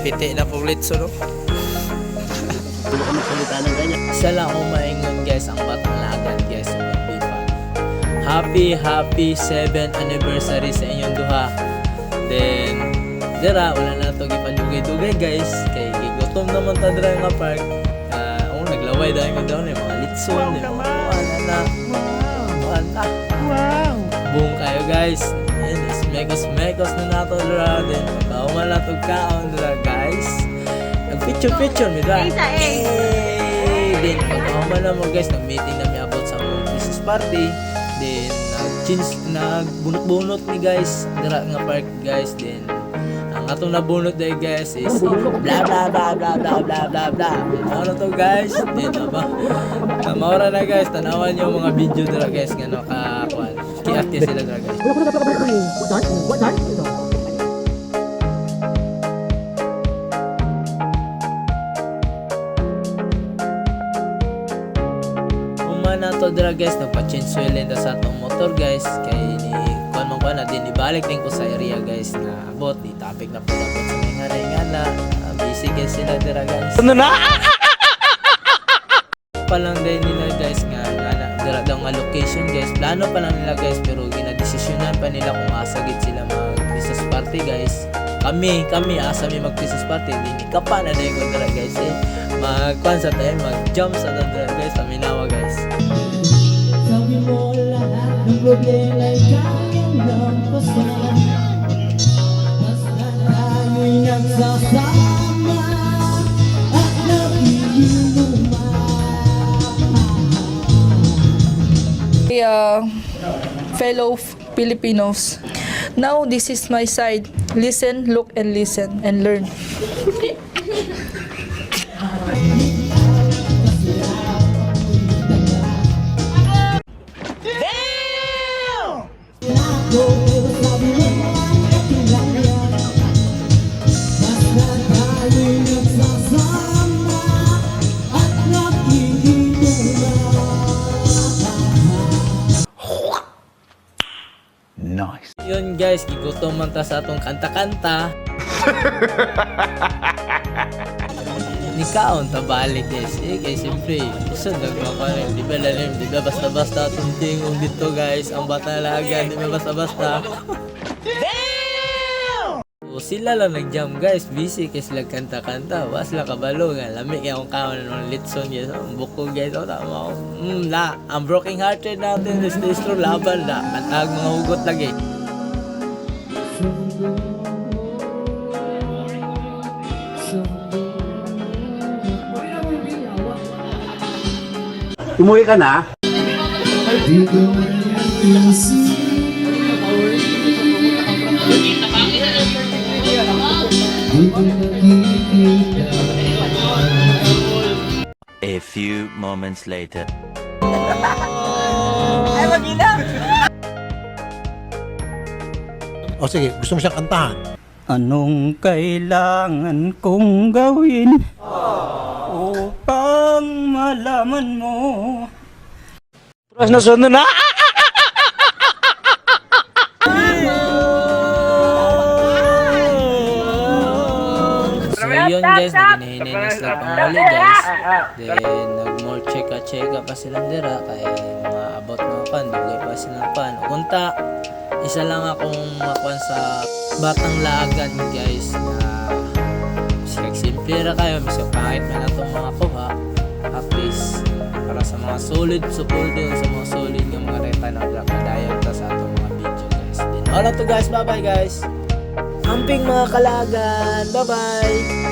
piti na po litso, no? Hindi ko magsalita ng ganyan. Isa lang akong maingon guys, ang batang lagan guys, sa Bipan. Happy 7th anniversary sa inyong duha. Then, dira, wala na ito ipandugay-dugay guys. Kay gutom naman ta dira nga park. Naglaway dahil ko doon, mga litson, wow! Boom kayo guys. Yan, smekos na nato dira. Then, magkauman na ito kaon dira guys. Nag-picture mi dira. Then, magkauman na mo guys, nag-meeting na mi about sa mga business party. Then, nagbunot-bunot mi guys dira nga park guys. Then, ang atong nabunot dahil guys is blah blah blah blah blah blah blah blah. Ano to guys? Then, maura na guys, tanawan nyo mga video dira guys nga nakakuan. Kiat sila dira guys. Na to dira guys, nagpa-change oil din sa atong motor guys, kay ni kuan na din ibalik din ko sa area guys na abot di topic na po dapat sa mga ngana busy guys sila dira guys. Ano na? Pa lang din nila guys nga dira daw nga location guys, plano pa lang nila guys pero ginadesisyonan pa nila kung asagit sila mag Christmas party guys. Kami asa mi mag Christmas party din kapa na dai ko dira guys magkuan sa tayo mag-jump sa dira guys sa Minawa guys. Sabi mo lahat ng problema ay kayang lampasan. Basta tayo'y nagsasama at nagiinuman. Fellow Filipinos, now this is my side. Listen, look, and listen, and learn. Nice. Yun guys, gigutom man ta sa atong kanta-kanta. Nikaon ta balik guys. Kay siyempre, isod nagmakaroon. Di ba lalim, di ba basta-basta atong tingog dito guys. Ang bata lagan, di ba basta-basta. So, sila lang nag-jam guys, busy kasi sila kanta-kanta. Was sila kabalo nga, lamig yung kaon ng litson guys. Ang buko guys, tama ako. Ang broken hearted natin, this true laban na. Katag mga hugot lagi. Umuwi ka na? A few moments later. Ay, magila! O sige, gusto mo siyang kantahan? Anong kailangan kong gawin upang malaman mo? Terus na sunod na! So yun guys, naghinihininis lang panghuli guys. Then nag-more cheka pa silang dira kaya mga abot mga pan, dugay pa silang pan. Kunta, isa lang akong makuan sa batang laagan guys na simple ra kayo, misyo kahit man itong mga kuha at least para sa mga solid support din sa mga solid ng mga reta na padayon ta sa atong mga video guys. Then all to guys, bye bye guys. Amping mga kalagan, bye bye.